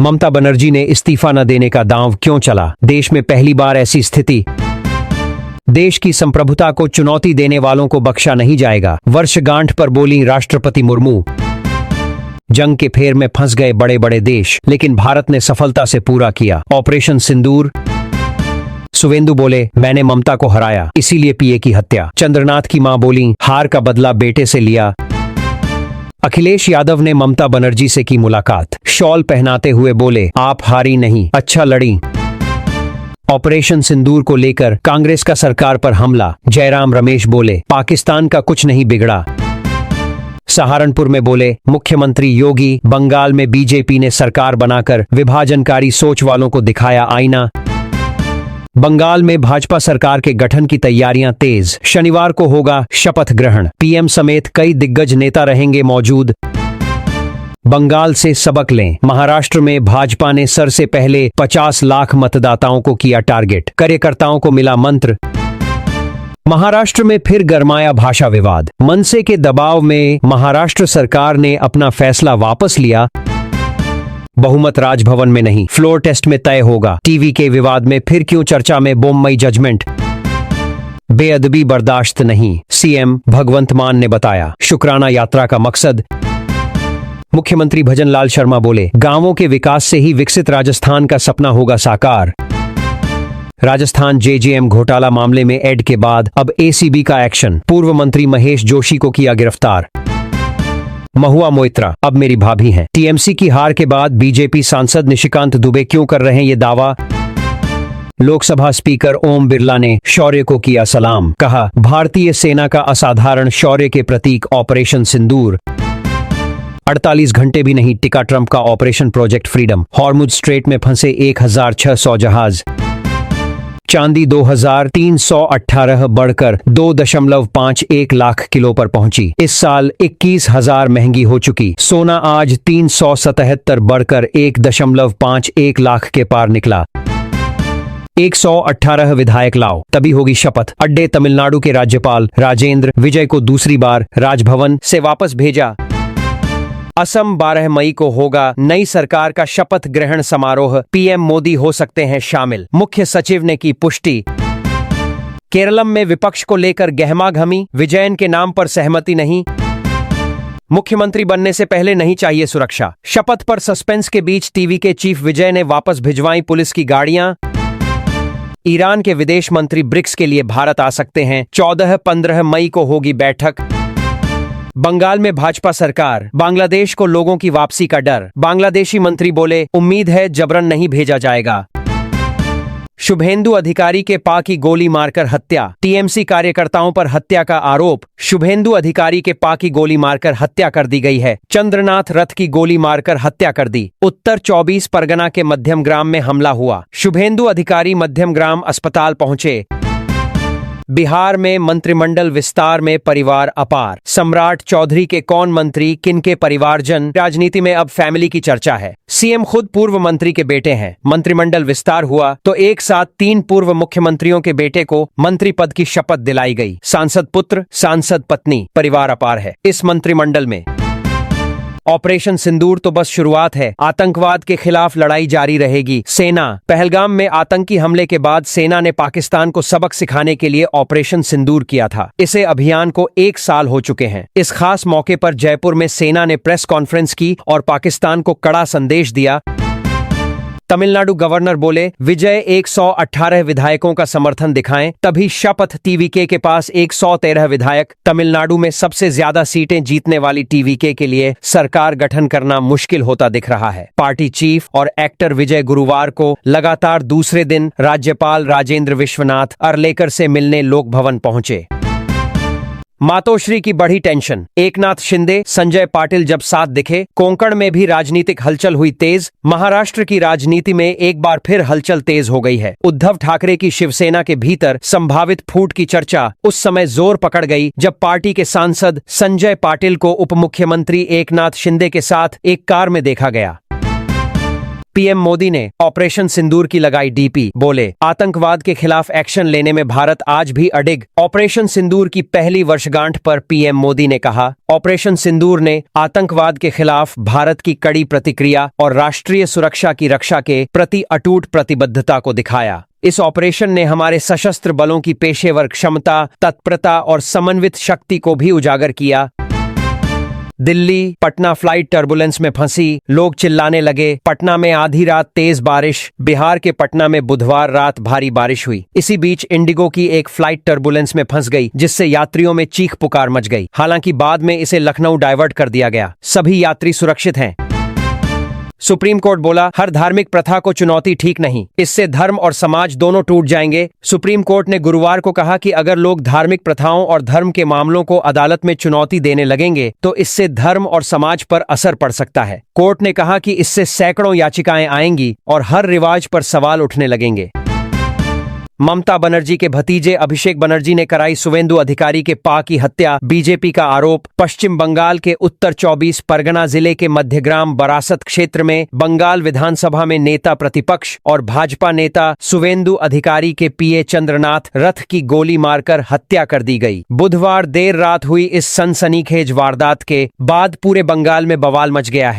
ममता बनर्जी ने इस्तीफा न देने का दांव क्यों चला? देश में पहली बार ऐसी स्थिति। देश की संप्रभुता को चुनौती देने वालों को बख्शा नहीं जाएगा, वर्षगांठ पर बोली राष्ट्रपति मुर्मू। जंग के फेर में फंस गए बड़े बड़े देश, लेकिन भारत ने सफलता से पूरा किया ऑपरेशन सिंदूर। सुवेंदु बोले, मैंने ममता को हराया, इसीलिए पीए की हत्या। चंद्रनाथ की मां बोली, हार का बदला बेटे से लिया। अखिलेश यादव ने ममता बनर्जी से की मुलाकात, शॉल पहनाते हुए बोले, आप हारी नहीं, अच्छा लड़ी। ऑपरेशन सिंदूर को लेकर कांग्रेस का सरकार पर हमला, जयराम रमेश बोले, पाकिस्तान का कुछ नहीं बिगड़ा। सहारनपुर में बोले मुख्यमंत्री योगी, बंगाल में बीजेपी ने सरकार बनाकर विभाजनकारी सोच वालों को दिखाया आईना। बंगाल में भाजपा सरकार के गठन की तैयारियां तेज, शनिवार को होगा शपथ ग्रहण, पीएम समेत कई दिग्गज नेता रहेंगे मौजूद। बंगाल से सबक लें, महाराष्ट्र में भाजपा ने सर से पहले 50 लाख मतदाताओं को किया टारगेट, कार्यकर्ताओं को मिला मंत्र। महाराष्ट्र में फिर गरमाया भाषा विवाद, मनसे के दबाव में महाराष्ट्र सरकार ने अपना फैसला वापस लिया। बहुमत राजभवन में नहीं, फ्लोर टेस्ट में तय होगा। टीवी के विवाद में फिर क्यों चर्चा में बोम्बई जजमेंट। बेअदबी बर्दाश्त नहीं, सीएम भगवंत मान ने बताया, शुक्राना यात्रा का मकसद। मुख्यमंत्री भजनलाल शर्मा बोले, गांवों के विकास से ही विकसित राजस्थान का सपना होगा साकार। राजस्थान जेजेएम घोटाला मामले में एड के बाद अब एसीबी का एक्शन, पूर्व मंत्री महेश जोशी को किया गिरफ्तार। महुआ मोइत्रा अब मेरी भाभी हैं। टीएमसी की हार के बाद बीजेपी सांसद निशिकांत दुबे क्यों कर रहे हैं ये दावा? लोकसभा स्पीकर ओम बिरला ने शौर्य को किया सलाम, कहा भारतीय सेना का असाधारण शौर्य के प्रतीक ऑपरेशन सिंदूर। 48 घंटे भी नहीं टिका ट्रंप का operation project freedom, Hormuz strait में फंसे 1600 जहाज। चांदी 2318 बढ़कर 2.51 लाख किलो पर पहुंची, इस साल 21,000 महंगी हो चुकी। सोना आज 377 बढ़कर 1.51 लाख के पार निकला। 118 विधायक लाओ, तभी होगी शपथ। अड्डे तमिलनाडु के राज्यपाल राजेंद्र विजय को दूसरी बार राजभवन से वापस भेजा। असम 12 मई को होगा नई सरकार का शपथ ग्रहण समारोह, पीएम मोदी हो सकते हैं शामिल, मुख्य सचिव ने की पुष्टि। केरलम में विपक्ष को लेकर गहमागहमी, विजयन के नाम पर सहमति नहीं। मुख्यमंत्री बनने से पहले नहीं चाहिए सुरक्षा, शपथ पर सस्पेंस के बीच टीवी के चीफ विजय ने वापस भिजवाई पुलिस की गाड़ियां। ईरान के विदेश मंत्री ब्रिक्स के लिए भारत आ सकते हैं, 14-15 मई को होगी बैठक। बंगाल में भाजपा सरकार, बांग्लादेश को लोगों की वापसी का डर, बांग्लादेशी मंत्री बोले, उम्मीद है जबरन नहीं भेजा जाएगा। शुभेंदु अधिकारी के पा की गोली मारकर हत्या, टीएमसी कार्यकर्ताओं पर हत्या का आरोप। शुभेंदु अधिकारी के पा की गोली मारकर हत्या कर दी गई है, चंद्रनाथ रथ की गोली मारकर हत्या कर दी। उत्तर 24 परगना के मध्यम ग्राम में हमला हुआ, शुभेंदु अधिकारी मध्यम ग्राम अस्पताल पहुंचे। बिहार में मंत्रिमंडल विस्तार में परिवार अपार, सम्राट चौधरी के कौन मंत्री, किनके परिवारजन, राजनीति में अब फैमिली की चर्चा है। सीएम खुद पूर्व मंत्री के बेटे हैं। मंत्रिमंडल विस्तार हुआ तो एक साथ 3 पूर्व मुख्यमंत्रियों के बेटे को मंत्री पद की शपथ दिलाई गई। सांसद पुत्र, सांसद पत्नी, परिवार अपार है इस मंत्रिमंडल में। ऑपरेशन सिंदूर तो बस शुरुआत है, आतंकवाद के खिलाफ लड़ाई जारी रहेगी। सेना, पहलगाम में आतंकी हमले के बाद सेना ने पाकिस्तान को सबक सिखाने के लिए ऑपरेशन सिंदूर किया था। इसे अभियान को 1 साल हो चुके हैं। इस खास मौके पर जयपुर में सेना ने प्रेस कॉन्फ्रेंस की और पाकिस्तान को कड़ा संदेश दिया। तमिलनाडु गवर्नर बोले, विजय 118 विधायकों का समर्थन दिखाएं, तभी शपथ। टीवीके के पास 113 विधायक, तमिलनाडु में सबसे ज्यादा सीटें जीतने वाली टीवीके के लिए सरकार गठन करना मुश्किल होता दिख रहा है। पार्टी चीफ और एक्टर विजय गुरुवार को लगातार दूसरे दिन राज्यपाल राजेंद्र विश्वनाथ अर्लेकर से मिलने लोक भवन पहुंचे। मातोश्री की बढ़ी टेंशन, एकनाथ शिंदे, संजय पाटिल जब साथ दिखे, कोंकण में भी राजनीतिक हलचल हुई तेज। महाराष्ट्र की राजनीति में एक बार फिर हलचल तेज हो गई है। उद्धव ठाकरे की शिवसेना के भीतर संभावित फूट की चर्चा उस समय जोर पकड़ गई जब पार्टी के सांसद संजय पाटिल को उप मुख्यमंत्री एकनाथ शिंदे के साथ एक कार में देखा गया। पीएम मोदी ने ऑपरेशन सिंदूर की लगाई डीपी, बोले आतंकवाद के खिलाफ एक्शन लेने में भारत आज भी अडिग। ऑपरेशन सिंदूर की पहली वर्षगांठ पर पीएम मोदी ने कहा, ऑपरेशन सिंदूर ने आतंकवाद के खिलाफ भारत की कड़ी प्रतिक्रिया और राष्ट्रीय सुरक्षा की रक्षा के प्रति अटूट प्रतिबद्धता को दिखाया। इस ऑपरेशन ने हमारे सशस्त्र बलों की पेशेवर क्षमता, तत्परता और समन्वित शक्ति को भी उजागर किया। दिल्ली पटना फ्लाइट टर्बुलेंस में फंसी, लोग चिल्लाने लगे। पटना में आधी रात तेज बारिश, बिहार के पटना में बुधवार रात भारी बारिश हुई। इसी बीच इंडिगो की एक फ्लाइट टर्बुलेंस में फंस गई, जिससे यात्रियों में चीख पुकार मच गई। हालांकि बाद में इसे लखनऊ डाइवर्ट कर दिया गया। सभी यात्री सुरक्षित हैं। सुप्रीम कोर्ट बोला, हर धार्मिक प्रथा को चुनौती ठीक नहीं, इससे धर्म और समाज दोनों टूट जाएंगे। सुप्रीम कोर्ट ने गुरुवार को कहा कि अगर लोग धार्मिक प्रथाओं और धर्म के मामलों को अदालत में चुनौती देने लगेंगे तो इससे धर्म और समाज पर असर पड़ सकता है। कोर्ट ने कहा कि इससे सैकड़ों याचिकाएं आएंगी और हर रिवाज पर सवाल उठने लगेंगे। ममता बनर्जी के भतीजे अभिषेक बनर्जी ने कराई शुवेंदु अधिकारी के पा की हत्या, बीजेपी का आरोप। पश्चिम बंगाल के उत्तर 24 परगना जिले के मध्यग्राम बरासत क्षेत्र में बंगाल विधानसभा में नेता प्रतिपक्ष और भाजपा नेता शुवेंदु अधिकारी के पीए चंद्रनाथ रथ की गोली मारकर हत्या कर दी गई। बुधवार देर रात हुई इस सनसनीखेज वारदात के बाद पूरे बंगाल में बवाल मच गया है।